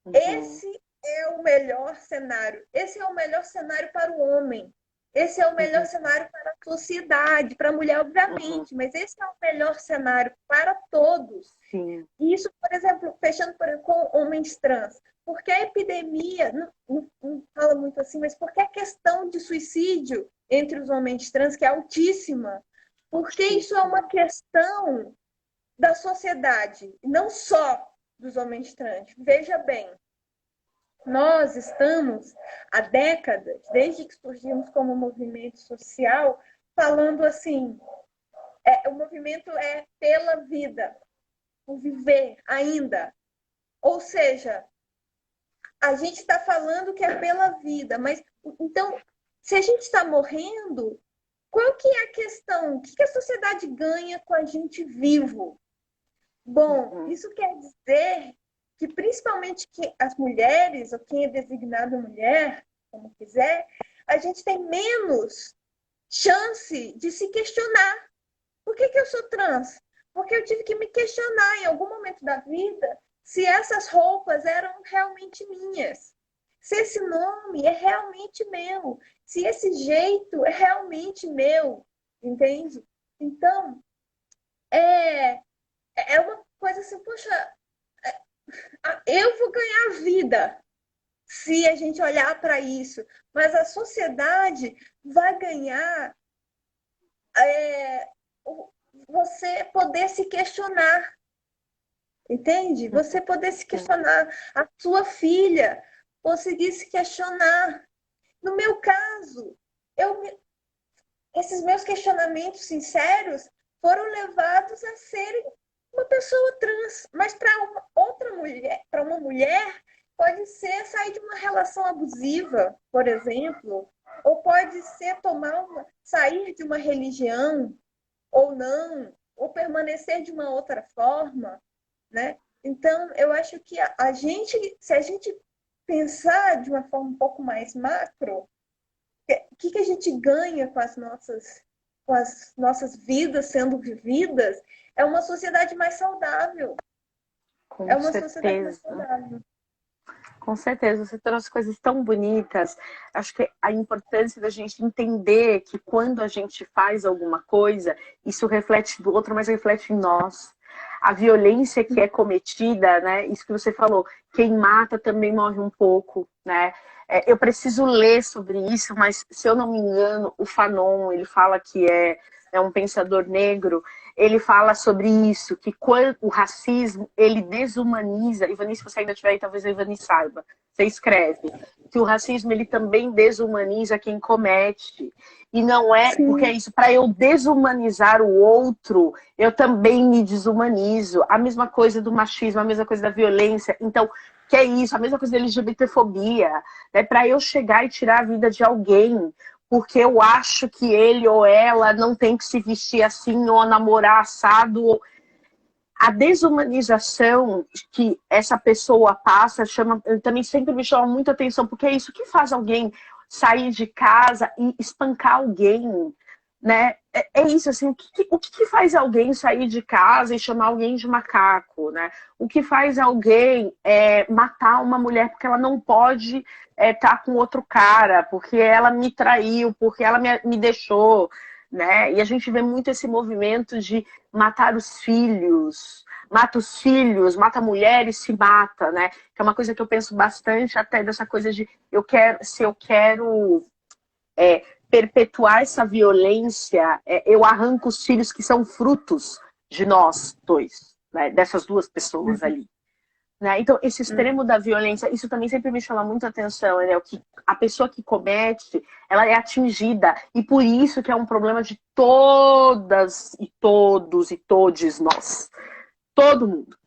Uhum. Esse é o melhor cenário. Esse é o melhor cenário para o homem. Esse é o melhor cenário para a sociedade, para a mulher, obviamente, mas esse é o melhor cenário para todos. Sim. E isso, por exemplo, fechando com homens trans. Porque a epidemia, não fala muito assim, mas porque a questão de suicídio entre os homens trans, que é altíssima, porque isso é uma questão da sociedade, não só dos homens trans. Veja bem, nós estamos há décadas, desde que surgimos como movimento social, falando assim, o movimento é pela vida, o viver ainda. Ou seja, a gente está falando que é pela vida, mas então, se a gente está morrendo, qual que é a questão? O que a sociedade ganha com a gente vivo? Bom, isso quer dizer que principalmente que as mulheres, ou quem é designado mulher, como quiser, a gente tem menos chance de se questionar. Por que eu sou trans? Porque eu tive que me questionar em algum momento da vida se essas roupas eram realmente minhas. Se esse nome é realmente meu. Se esse jeito é realmente meu. Entende? Então, é uma coisa assim, poxa, eu vou ganhar vida se a gente olhar para isso, mas a sociedade vai ganhar você poder se questionar, entende? Você poder se questionar, a sua filha conseguir se questionar. No meu caso, esses meus questionamentos sinceros foram levados a serem uma pessoa trans, mas para uma mulher, pode ser sair de uma relação abusiva, por exemplo, ou pode ser sair de uma religião, ou não, ou permanecer de uma outra forma, né? Então, eu acho que se a gente pensar de uma forma um pouco mais macro, o que a gente ganha com as nossas vidas sendo vividas, é uma sociedade mais saudável. Sociedade mais saudável. Com certeza, você trouxe coisas tão bonitas. Acho que a importância da gente entender que quando a gente faz alguma coisa, isso reflete do outro, mas reflete em nós. A violência que é cometida, né? Isso que você falou, quem mata também morre um pouco, né? Eu preciso ler sobre isso, mas se eu não me engano, o Fanon, ele fala que é um pensador negro, ele fala sobre isso, que quando o racismo, ele desumaniza, Ivani, se você ainda tiver aí, talvez a Ivani saiba, você escreve, que o racismo, ele também desumaniza quem comete. E não é, Sim. Porque é isso, para eu desumanizar o outro, eu também me desumanizo. A mesma coisa do machismo, a mesma coisa da violência. Então, que é isso, a mesma coisa da LGBTfobia, né? Para eu chegar e tirar a vida de alguém, porque eu acho que ele ou ela não tem que se vestir assim, ou namorar assado. a desumanização que essa pessoa passa também sempre me chama muita atenção, porque é isso que faz alguém sair de casa e espancar alguém, né? É isso, assim, o que faz alguém sair de casa e chamar alguém de macaco, né? O que faz alguém matar uma mulher porque ela não pode estar com outro cara, porque ela me traiu, porque ela me deixou, né? E a gente vê muito esse movimento de matar os filhos, mata a mulher e se mata, né? Que é uma coisa que eu penso bastante até dessa coisa de se eu quero perpetuar essa violência, eu arranco os filhos que são frutos de nós dois, né? Dessas duas pessoas ali. Né? Então, esse extremo da violência, isso também sempre me chama muita atenção, né? Que a pessoa que comete, ela é atingida, e por isso que é um problema de todas e todos e todes nós. Todo mundo.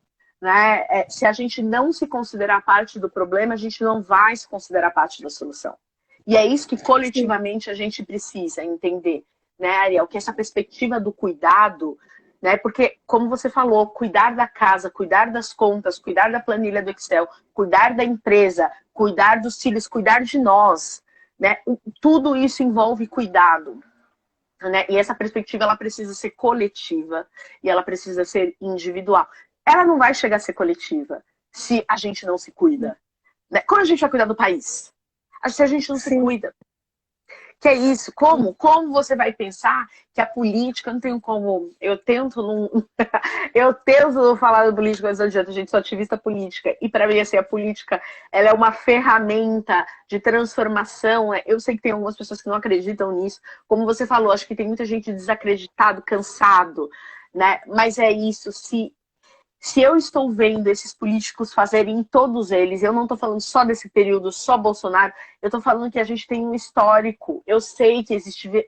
Né? Se a gente não se considerar parte do problema, a gente não vai se considerar parte da solução. E é isso que coletivamente a gente precisa entender, né, Ariel? Que essa perspectiva do cuidado, né? Porque, como você falou, cuidar da casa, cuidar das contas, cuidar da planilha do Excel, cuidar da empresa, cuidar dos filhos, cuidar de nós, né? Tudo isso envolve cuidado. Né? E essa perspectiva ela precisa ser coletiva e ela precisa ser individual. Ela não vai chegar a ser coletiva se a gente não se cuida. Né? Como a gente vai cuidar do país? Se a gente não se cuida. Que é isso? Como você vai pensar que a política, não tenho como. Eu tento não falar da política, mas não adianta, gente, sou ativista política. E para mim, assim, a política ela é uma ferramenta de transformação. Eu sei que tem algumas pessoas que não acreditam nisso. Como você falou, acho que tem muita gente desacreditado, cansado, né? Mas é isso, se eu estou vendo esses políticos fazerem todos eles, eu não estou falando só desse período, só Bolsonaro, eu estou falando que a gente tem um histórico. Eu sei que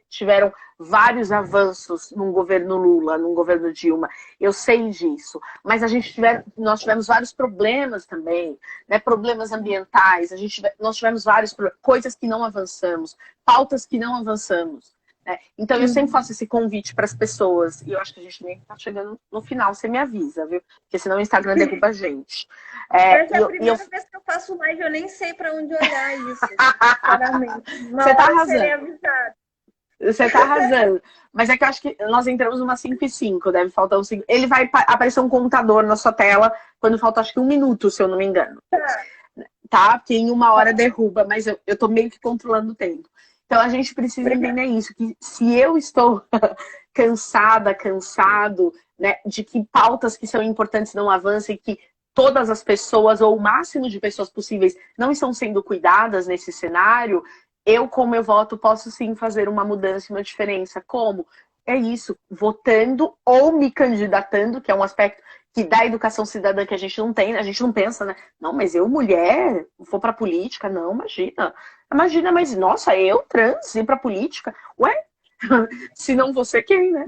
tiveram vários avanços num governo Lula, num governo Dilma, eu sei disso. Mas nós tivemos vários problemas também, né? Problemas ambientais, nós tivemos várias coisas que não avançamos, pautas que não avançamos. Então eu sempre faço esse convite para as pessoas, e eu acho que a gente nem está chegando no final, você me avisa, viu? Porque senão o Instagram derruba a gente. Essa é a primeira vez que eu faço live, eu nem sei para onde olhar isso, sinceramente. Você tá arrasando. Avisado. Você tá arrasando. Mas é que eu acho que nós entramos numa 5:05, deve faltar um 5. Ele vai aparecer um computador na sua tela quando falta acho que 1 minuto, se eu não me engano. Tá? Porque em 1 hora derruba, mas eu tô meio que controlando o tempo. Então a gente precisa entender isso, que se eu estou cansado, né, de que pautas que são importantes não avançam e que todas as pessoas, ou o máximo de pessoas possíveis, não estão sendo cuidadas nesse cenário, eu, com meu voto, posso sim fazer uma mudança, uma diferença. Como? É isso, votando ou me candidatando, que é um aspecto que da educação cidadã que a gente não tem, a gente não pensa, né? Não, mas eu, mulher, vou pra política? Não, imagina. Imagina, mas nossa, eu, trans, ir pra política? Ué? Se não você, quem, né?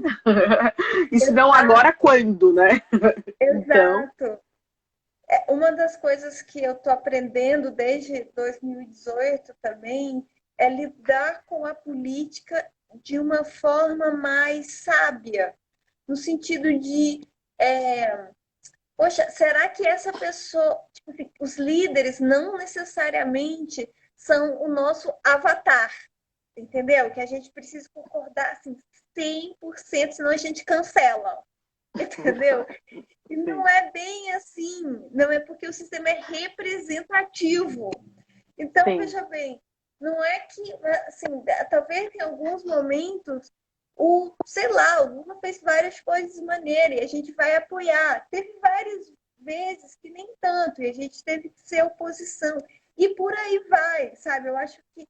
E se não agora, quando, né? Exato. Então... Uma das coisas que eu tô aprendendo desde 2018 também é lidar com a política de uma forma mais sábia, no sentido de poxa, será que essa pessoa, tipo assim, os líderes não necessariamente são o nosso avatar, entendeu? Que a gente precisa concordar assim, 100%, senão a gente cancela, entendeu? E não é bem assim, não é porque o sistema é representativo. Então, sim, veja bem, não é que, assim, talvez em alguns momentos sei lá, o Lula fez várias coisas maneiras e a gente vai apoiar. Teve várias vezes que nem tanto, e a gente teve que ser oposição. E por aí vai, sabe? Eu acho que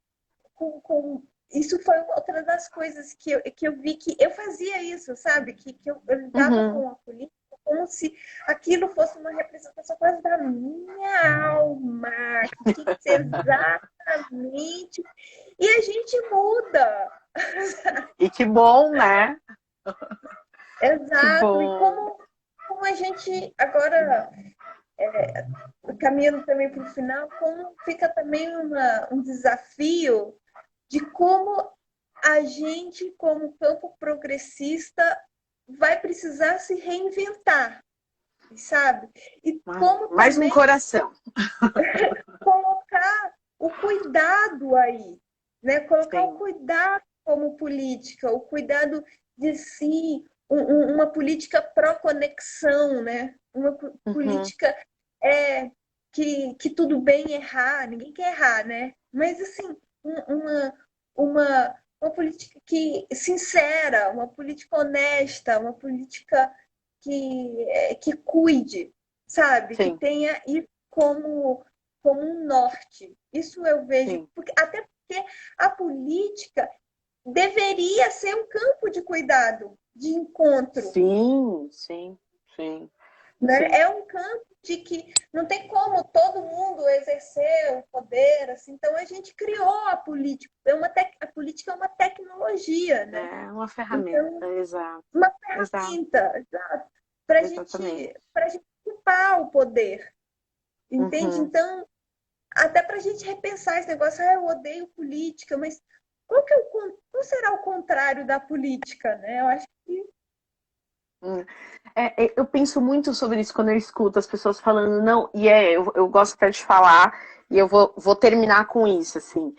isso foi outra das coisas que eu vi que eu fazia isso, sabe? Que eu lidava com a política como se aquilo fosse uma representação quase da minha alma, que tinha que ser exatamente. E a gente muda. E que bom, né? Exato. E como a gente agora, caminhando também para o final, como fica também um desafio de como a gente, como campo progressista, vai precisar se reinventar, sabe? E como Mais um também coração. colocar o cuidado aí, né? Colocar o Sim. cuidado como política, o cuidado de si, uma política pró-conexão, né? Uma Uhum. política que tudo bem errar, ninguém quer errar, né? Mas assim, uma política que sincera, uma política honesta, uma política que cuide, sabe? Que Sim, tenha isso como um norte. Isso eu vejo, sim. até porque a política deveria ser um campo de cuidado, de encontro, Sim, sim, sim, né? sim. É um campo de que não tem como todo mundo exercer o poder, assim. Então a gente criou a política. A política é uma tecnologia, né? É uma ferramenta, Então, exato. uma Exato, ferramenta para exatamente. a gente ocupar o poder, entende? Uhum. Então, até para a gente repensar esse negócio, eu odeio política, mas qual será o contrário da política, né? Eu acho que Hum. Eu penso muito sobre isso quando eu escuto as pessoas falando, não, eu gosto até de falar, e eu vou terminar com isso, assim.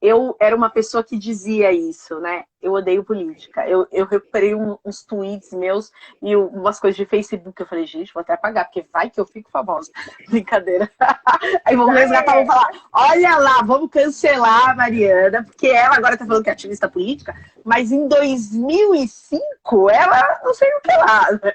Eu era uma pessoa que dizia isso, né? Eu odeio política. Eu recuperei uns tweets meus e umas coisas de Facebook. Eu falei, gente, vou até apagar, porque vai que eu fico famosa. Brincadeira. Aí vamos já resgatar, vamos é. falar, olha lá, vamos cancelar a Mariana, porque ela agora tá falando que é ativista política, mas em 2005 ela não sei o que lá. Né?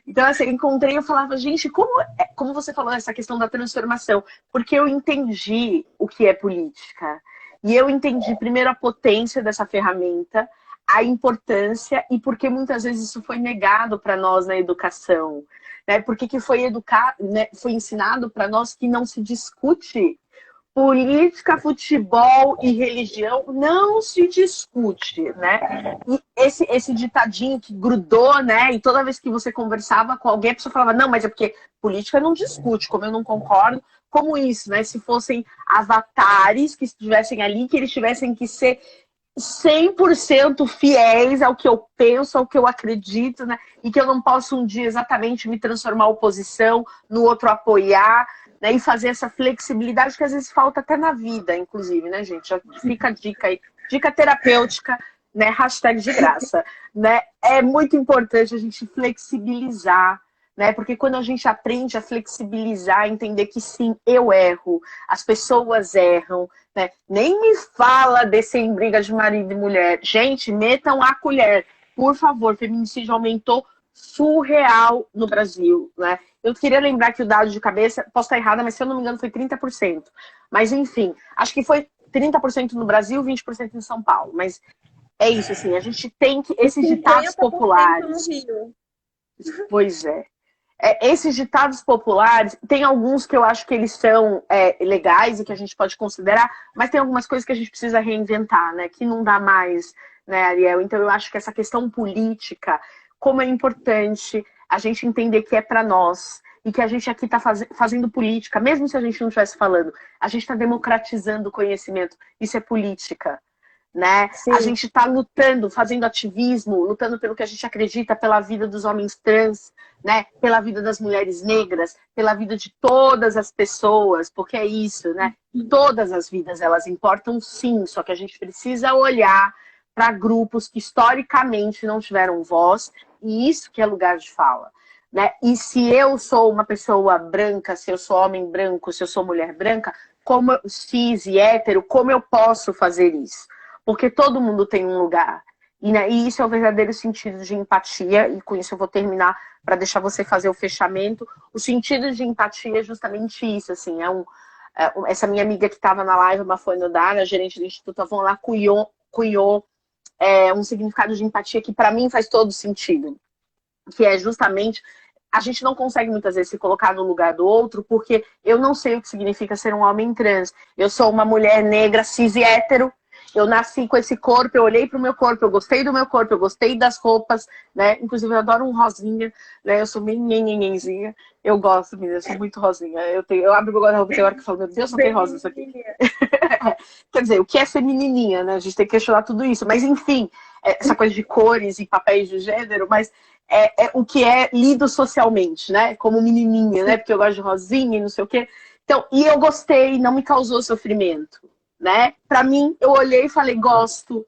Então, assim, eu encontrei e eu falava, gente, como você falou essa questão da transformação? Porque eu entendi o que é política. E eu entendi primeiro a potência dessa ferramenta, a importância e porque muitas vezes isso foi negado para nós na educação. Né? Porque que foi educado, né? Foi ensinado para nós que não se discute política, futebol e religião não se discute, né? E esse ditadinho que grudou, né? E toda vez que você conversava com alguém, a pessoa falava, não, mas é porque política não discute, como eu não concordo, como isso, né? Se fossem avatares que estivessem ali, que eles tivessem que ser 100% fiéis ao que eu penso, ao que eu acredito, né? E que eu não posso um dia exatamente me transformar oposição, no outro apoiar, né? E fazer essa flexibilidade que às vezes falta até na vida, inclusive, né, gente? Já fica a dica aí, dica terapêutica, né? Hashtag de graça, né? É muito importante a gente flexibilizar, né? Porque quando a gente aprende a flexibilizar, entender que sim, eu erro, as pessoas erram, né? Nem me fala desse em briga de marido e mulher. Gente, metam a colher. Por favor, feminicídio aumentou surreal no Brasil, né? Eu queria lembrar que o dado de cabeça, posso estar errada, mas se eu não me engano foi 30%. Mas enfim, acho que foi 30% no Brasil, 20% em São Paulo. Mas é isso, assim, a gente tem que. E Esses ditados 50% no populares. Rio. Pois é. Esses ditados populares, tem alguns que eu acho que eles são legais e que a gente pode considerar, mas tem algumas coisas que a gente precisa reinventar, né? Que não dá mais, né, Ariel? Então eu acho que essa questão política, como é importante a gente entender que é para nós e que a gente aqui está fazendo política, mesmo se a gente não estivesse falando, a gente está democratizando o conhecimento. Isso é política. Né? A Sim. gente está lutando, fazendo ativismo, lutando pelo que a gente acredita, pela vida dos homens trans, né? Pela vida das mulheres negras, pela vida de todas as pessoas, porque é isso, né? Todas as vidas elas importam sim, só que a gente precisa olhar para grupos que historicamente não tiveram voz, e isso que é lugar de fala. Né? E se eu sou uma pessoa branca, se eu sou homem branco, se eu sou mulher branca, como cis e hétero, como eu posso fazer isso? Porque todo mundo tem um lugar. E isso é o verdadeiro sentido de empatia, e com isso eu vou terminar para deixar você fazer o fechamento. O sentido de empatia é justamente isso, assim, essa minha amiga que estava na live, uma foi a gerente do Instituto Avon, lá cunhou um significado de empatia que para mim faz todo sentido, que é justamente a gente não consegue muitas vezes se colocar no lugar do outro, porque eu não sei o que significa ser um homem trans. Eu sou uma mulher negra, cis e hétero. Eu nasci com esse corpo, eu olhei para o meu corpo, eu gostei do meu corpo, eu gostei das roupas, né? Inclusive, eu adoro um rosinha, né? Eu sou bem nhenhenhenzinha. Eu gosto, menina, eu sou muito rosinha. Eu abro meu guarda-roupa e tem hora que eu falo, meu Deus, só tem Bem rosa isso aqui. menininha. Quer dizer, o que é ser menininha, né? A gente tem que questionar tudo isso. Mas, enfim, essa coisa de cores e papéis de gênero, mas é o que é lido socialmente, né? Como menininha, né? Porque eu gosto de rosinha e não sei o quê. Então, e eu gostei, não me causou sofrimento, né? Pra mim, eu olhei e falei, gosto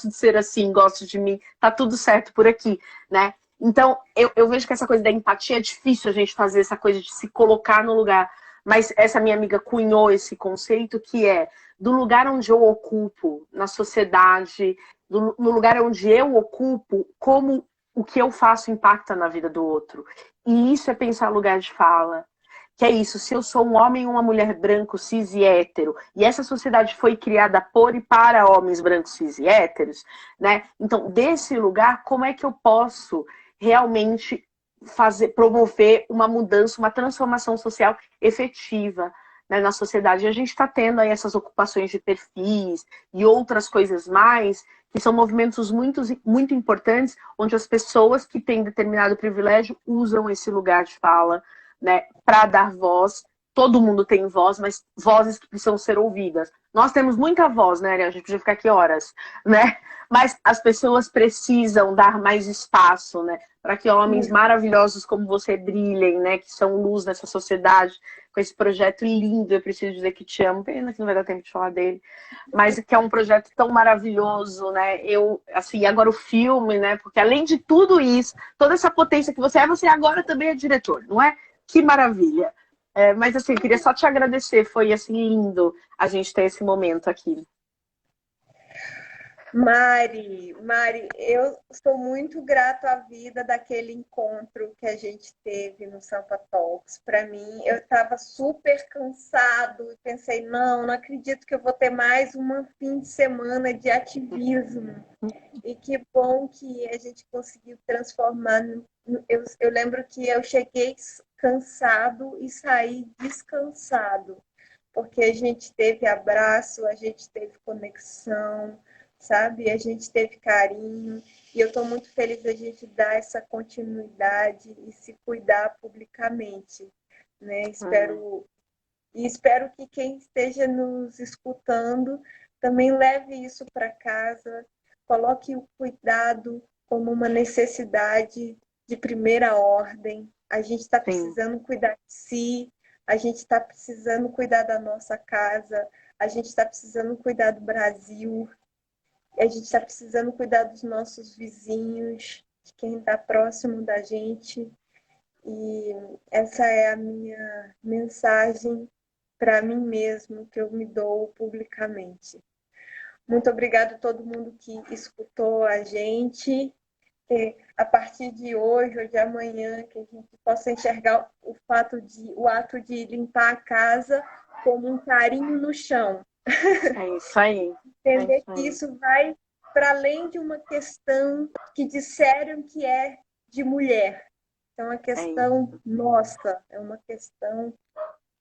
de ser assim, gosto de mim, tá tudo certo por aqui, né? Então, eu vejo que essa coisa da empatia é difícil a gente fazer essa coisa de se colocar no lugar. Mas essa minha amiga cunhou esse conceito que é do lugar onde eu ocupo na sociedade, no lugar onde eu ocupo, como o que eu faço impacta na vida do outro. E isso é pensar lugar de fala. Que é isso, se eu sou um homem ou uma mulher branco, cis e hétero, e essa sociedade foi criada por e para homens brancos, cis e héteros, né? Então, desse lugar, como é que eu posso realmente promover uma mudança, uma transformação social efetiva, né, na sociedade? E a gente está tendo aí essas ocupações de perfis e outras coisas mais, que são movimentos muito importantes, onde as pessoas que têm determinado privilégio usam esse lugar de fala, né, para dar voz. Todo mundo tem voz, mas vozes que precisam ser ouvidas. Nós temos muita voz, né, Ariel? A gente podia ficar aqui horas, né? Mas as pessoas precisam dar mais espaço, né, para que homens maravilhosos como você brilhem, né, que são luz nessa sociedade, com esse projeto lindo. Eu preciso dizer que te amo, pena que não vai dar tempo de falar dele, mas que é um projeto tão maravilhoso, né? Eu, assim, agora o filme, né? Porque além de tudo isso, toda essa potência que você agora também é diretor, não é? Que maravilha. Mas assim, eu queria só te agradecer, foi assim lindo a gente ter esse momento aqui. Mari, eu sou muito grato à vida daquele encontro que a gente teve no Sampa Talks. Para mim, eu estava super cansado e pensei, não acredito que eu vou ter mais um fim de semana de ativismo. E que bom que a gente conseguiu transformar. Eu lembro que eu cheguei cansado e saí descansado, porque a gente teve abraço, a gente teve conexão, sabe? A gente teve carinho. E eu estou muito feliz da gente dar essa continuidade e se cuidar publicamente, né? Espero que quem esteja nos escutando também leve isso para casa, coloque o cuidado como uma necessidade de primeira ordem. A gente está precisando cuidar de si, a gente está precisando cuidar da nossa casa, a gente está precisando cuidar do Brasil, a gente está precisando cuidar dos nossos vizinhos, de quem está próximo da gente. E essa é a minha mensagem para mim mesmo, que eu me dou publicamente. Muito obrigada a todo mundo que escutou a gente. E a partir de hoje ou de amanhã, que a gente possa enxergar o ato de limpar a casa como um carinho no chão. É isso aí. Entender que isso vai para além de uma questão que disseram que é de mulher. É uma questão nossa, é uma questão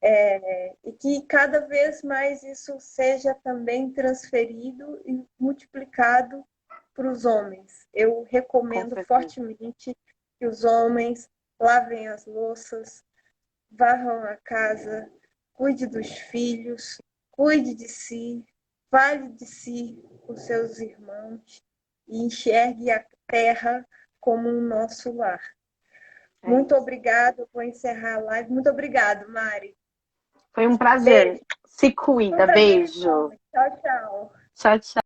e que cada vez mais isso seja também transferido e multiplicado para os homens. Eu recomendo fortemente que os homens lavem as louças, varram a casa, cuide dos filhos, cuide de si, fale de si com seus irmãos e enxergue a terra como um nosso lar. Muito obrigada, vou encerrar a live. Muito obrigada, Mari. Foi um prazer. Beijo. Se cuida. Beijo. Tchau, tchau. Tchau, tchau.